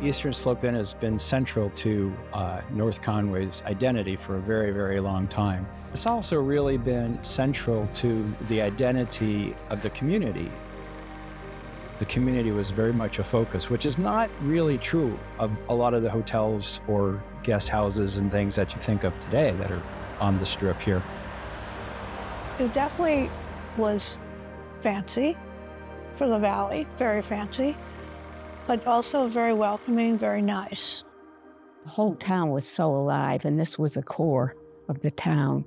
Eastern Slope Inn has been central to North Conway's identity for a very, very long time. It's also really been central to the identity of the community. The community was very much a focus, which is not really true of a lot of the hotels or guest houses and things that you think of today that are on the strip here. It definitely was fancy for the valley, very fancy, but also very welcoming, very nice. The whole town was so alive, and this was a core of the town.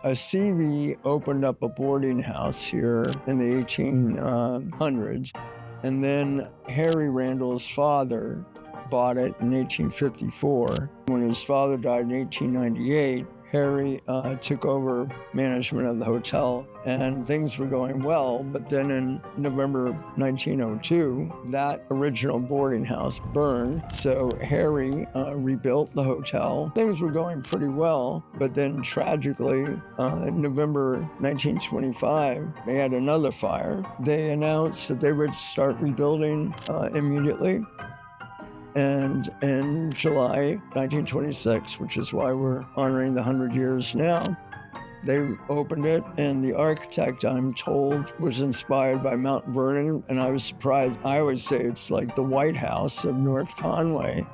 A CV opened up a boarding house here in the 1800s, and then Harry Randall's father bought it in 1854. When his father died in 1898, Harry took over management of the hotel, and things were going well. But then in November 1902, that original boarding house burned. So Harry rebuilt the hotel. Things were going pretty well, but then tragically, in November 1925, they had another fire. They announced that they would start rebuilding immediately. And in July 1926, which is why we're honoring the 100 years now, they opened it, and the architect, I'm told, was inspired by Mount Vernon, and I was surprised. I always say it's like the White House of North Conway.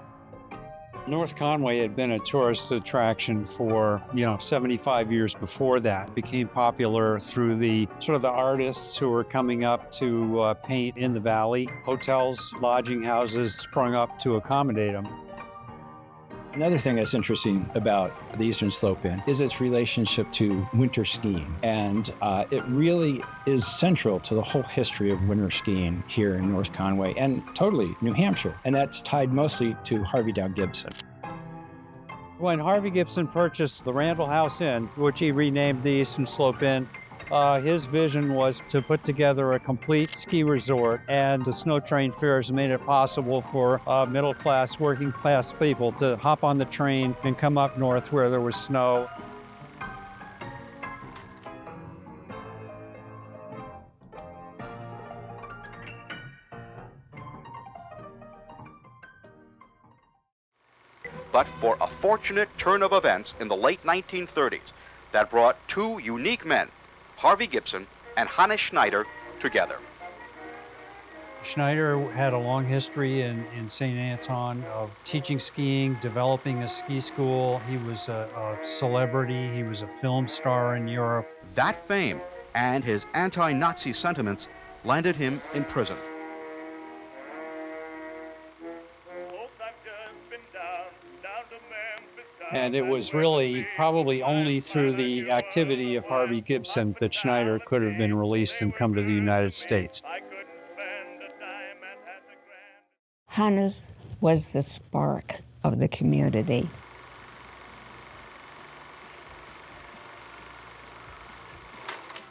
North Conway had been a tourist attraction for, 75 years before that. It became popular through the artists who were coming up to paint in the valley. Hotels, lodging houses sprung up to accommodate them. Another thing that's interesting about the Eastern Slope Inn is its relationship to winter skiing. And it really is central to the whole history of winter skiing here in North Conway and totally New Hampshire. And that's tied mostly to Harvey Dow Gibson. When Harvey Gibson purchased the Randall House Inn, which he renamed the Eastern Slope Inn, his vision was to put together a complete ski resort, and the snow train fares made it possible for middle-class, working-class people to hop on the train and come up north where there was snow. But for a fortunate turn of events in the late 1930s that brought two unique men, Harvey Gibson and Hannes Schneider, together. Schneider had a long history in St. Anton of teaching skiing, developing a ski school. He was a celebrity. He was a film star in Europe. That fame and his anti-Nazi sentiments landed him in prison. And it was really probably only through the activity of Harvey Gibson that Schneider could have been released and come to the United States. Hannes was the spark of the community.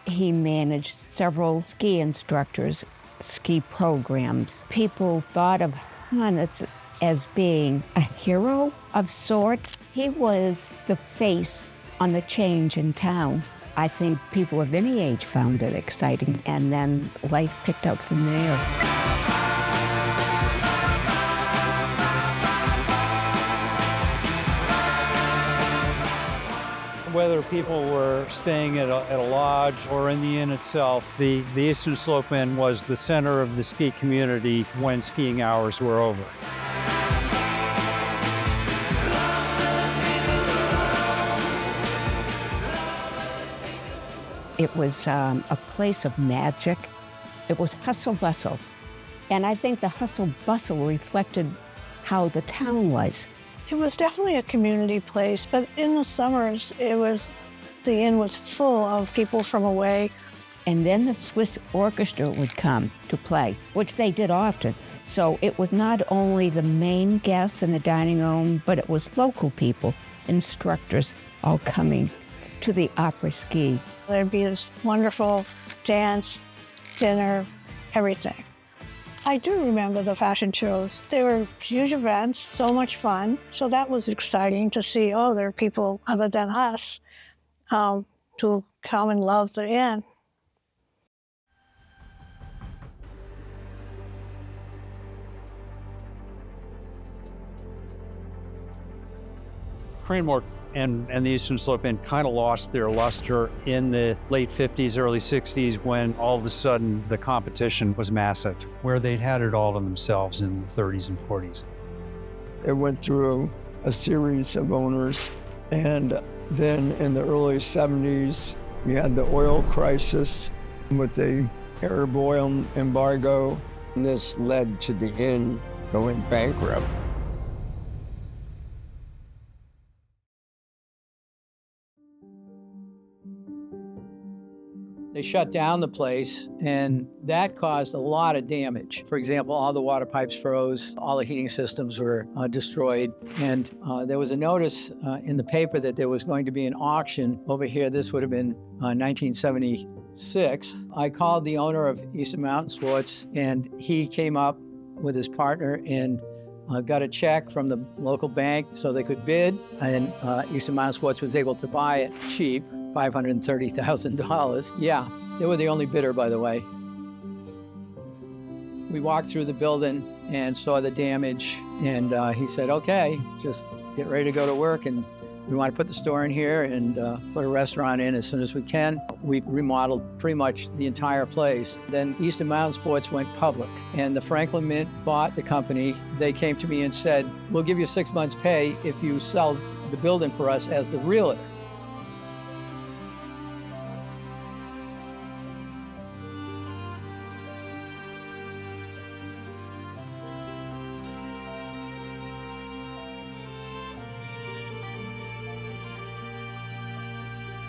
He managed several ski instructors, ski programs. People thought of Hannes as being a hero of sorts. He was the face on the change in town. I think people of any age found it exciting, and then life picked up from there. Whether people were staying at a lodge or in the inn itself, the Eastern Slope Inn was the center of the ski community when skiing hours were over. It was a place of magic. It was hustle-bustle. And I think the hustle-bustle reflected how the town was. It was definitely a community place, but in the summers, the inn was full of people from away. And then the Swiss orchestra would come to play, which they did often. So it was not only the main guests in the dining room, but it was local people, instructors, all coming to the opera ski. There'd be this wonderful dance, dinner, everything. I do remember the fashion shows. They were huge events, so much fun. So that was exciting to see, there are people other than us to come and love the inn. Cranmore and the Eastern Slope Inn kind of lost their luster in the late 50s, early 60s, when all of a sudden the competition was massive, where they'd had it all to themselves in the 30s and 40s. It went through a series of owners, and then in the early 70s, we had the oil crisis with the Arab oil embargo, and this led to the inn going bankrupt. They shut down the place, and that caused a lot of damage. For example, all the water pipes froze, all the heating systems were destroyed, and there was a notice in the paper that there was going to be an auction over here. This would have been 1976. I called the owner of Eastern Mountain Sports, and he came up with his partner and got a check from the local bank so they could bid, and Eastern Mountain Sports was able to buy it cheap, $530,000. Yeah, they were the only bidder, by the way. We walked through the building and saw the damage, and he said, okay, just get ready to go to work, and we want to put the store in here and put a restaurant in as soon as we can. We remodeled pretty much the entire place. Then Eastern Mountain Sports went public, and the Franklin Mint bought the company. They came to me and said, we'll give you 6 months' pay if you sell the building for us as the realtor.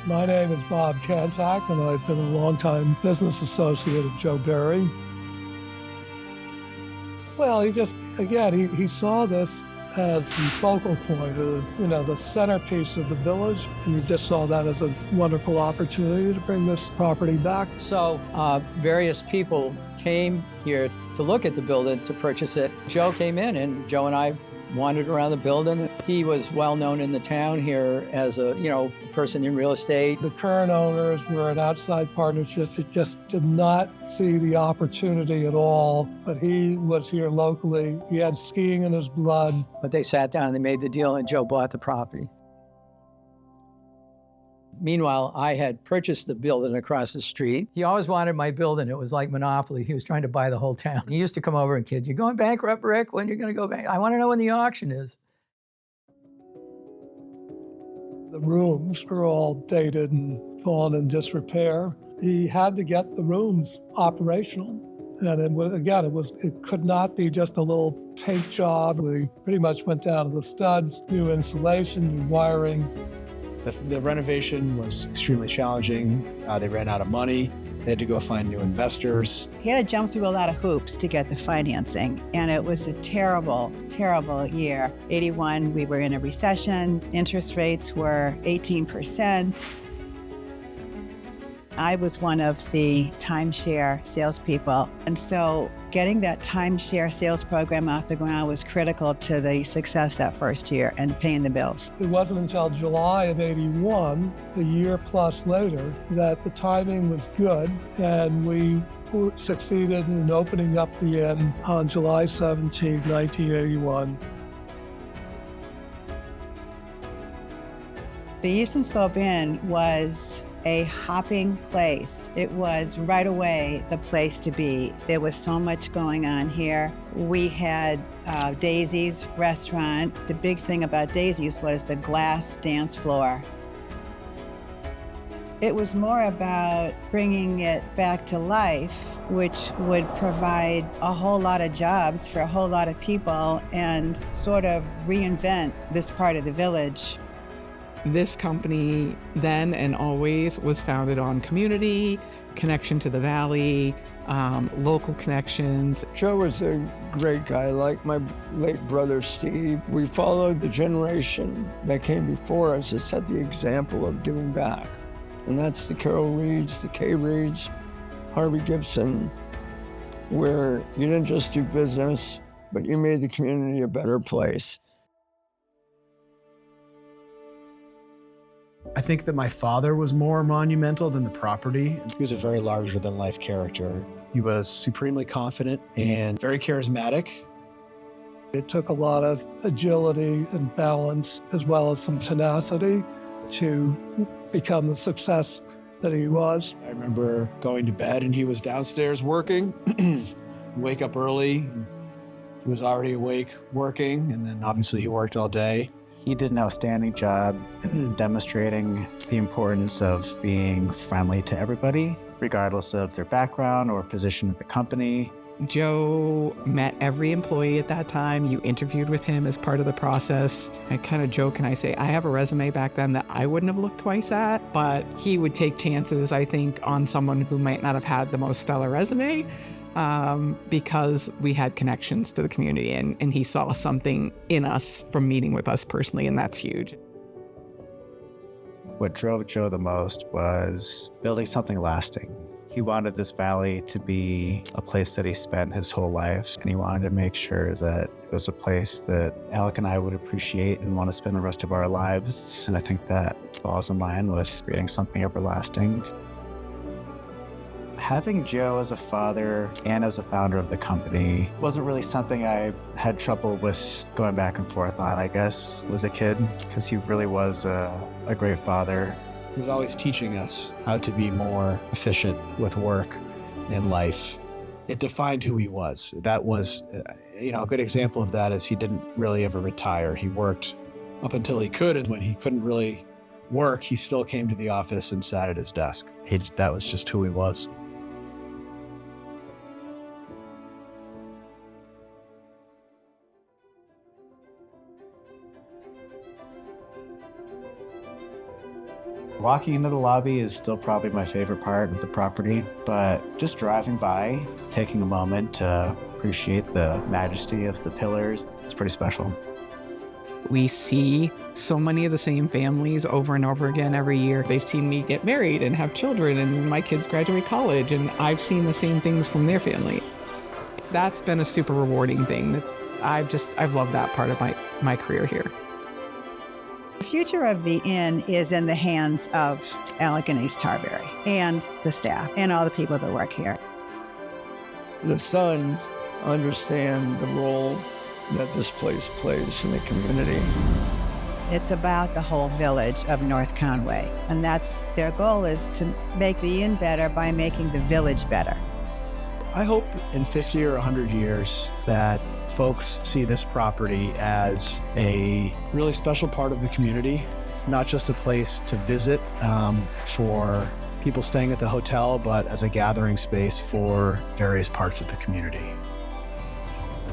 My name is Bob Kantak, and I've been a longtime business associate of Joe Berry. Well, he saw this as the focal point, the centerpiece of the village, and he just saw that as a wonderful opportunity to bring this property back. So various people came here to look at the building, to purchase it. Joe came in, and Joe and I wandered around the building. He was well known in the town here as a person in real estate. The current owners were an outside partnership that just did not see the opportunity at all, but he was here locally. He had skiing in his blood. But they sat down and they made the deal, and Joe bought the property. Meanwhile, I had purchased the building across the street. He always wanted my building. It was like Monopoly. He was trying to buy the whole town. He used to come over and kid, "You going bankrupt, Rick? When you're going to go back? I want to know when the auction is." The rooms were all dated and fallen in disrepair. He had to get the rooms operational. And it could not be just a little paint job. We pretty much went down to the studs, new insulation, new wiring. The renovation was extremely challenging. They ran out of money. They had to go find new investors. He had to jump through a lot of hoops to get the financing, and it was a terrible, terrible year. 81, we were in a recession. Interest rates were 18%. I was one of the timeshare salespeople, and so getting that timeshare sales program off the ground was critical to the success that first year and paying the bills. It wasn't until July of 81, a year plus later, that the timing was good, and we succeeded in opening up the inn on July 17, 1981. The Eastern Slope Inn was a hopping place. It was right away the place to be. There was so much going on here. We had Daisy's restaurant. The big thing about Daisy's was the glass dance floor. It was more about bringing it back to life, which would provide a whole lot of jobs for a whole lot of people and sort of reinvent this part of the village. This company then and always was founded on community, connection to the valley, local connections. Joe was a great guy, like my late brother Steve. We followed the generation that came before us that set the example of giving back. And that's the Carol Reeds, the Kay Reeds, Harvey Gibson, where you didn't just do business, but you made the community a better place. I think that my father was more monumental than the property. He was a very larger-than-life character. He was supremely confident and very charismatic. It took a lot of agility and balance, as well as some tenacity, to become the success that he was. I remember going to bed and he was downstairs working. Wake up early. He was already awake working, and then obviously he worked all day. He did an outstanding job demonstrating the importance of being friendly to everybody, regardless of their background or position at the company. Joe met every employee at that time. You interviewed with him as part of the process. I kind of joke and I say, I have a resume back then that I wouldn't have looked twice at, but he would take chances, I think, on someone who might not have had the most stellar resume because we had connections to the community and he saw something in us from meeting with us personally, and that's huge. What drove Joe the most was building something lasting. He wanted this valley to be a place that he spent his whole life, and he wanted to make sure that it was a place that Alec and I would appreciate and want to spend the rest of our lives. And I think that falls in line with creating something everlasting. Having Joe as a father and as a founder of the company wasn't really something I had trouble with going back and forth on, I guess, as a kid, because he really was a great father. He was always teaching us how to be more efficient with work and life. It defined who he was. That was, a good example of that is he didn't really ever retire. He worked up until he could, and when he couldn't really work, he still came to the office and sat at his desk. That was just who he was. Walking into the lobby is still probably my favorite part of the property, but just driving by, taking a moment to appreciate the majesty of the pillars, it's pretty special. We see so many of the same families over and over again every year. They've seen me get married and have children, and my kids graduate college, and I've seen the same things from their family. That's been a super rewarding thing. I've loved that part of my career here. The future of the inn is in the hands of Alec and Ace Tarberry and the staff and all the people that work here. The sons understand the role that this place plays in the community. It's about the whole village of North Conway, and that's their goal, is to make the inn better by making the village better. I hope in 50 or 100 years that folks see this property as a really special part of the community, not just a place to visit for people staying at the hotel, but as a gathering space for various parts of the community.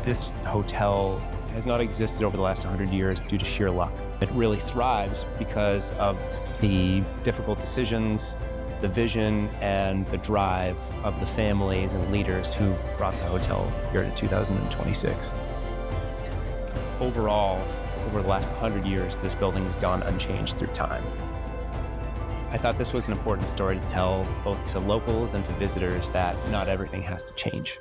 This hotel has not existed over the last 100 years due to sheer luck. It really thrives because of the difficult decisions, the vision, and the drive of the families and leaders who brought the hotel here to 2026. Overall, over the last 100 years, this building has gone unchanged through time. I thought this was an important story to tell both to locals and to visitors that not everything has to change.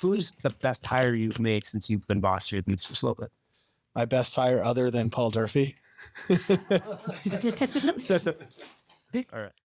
Who's the best hire you've made since you've been boss here at Mr. Slope? My best hire other than Paul Durfee. All right.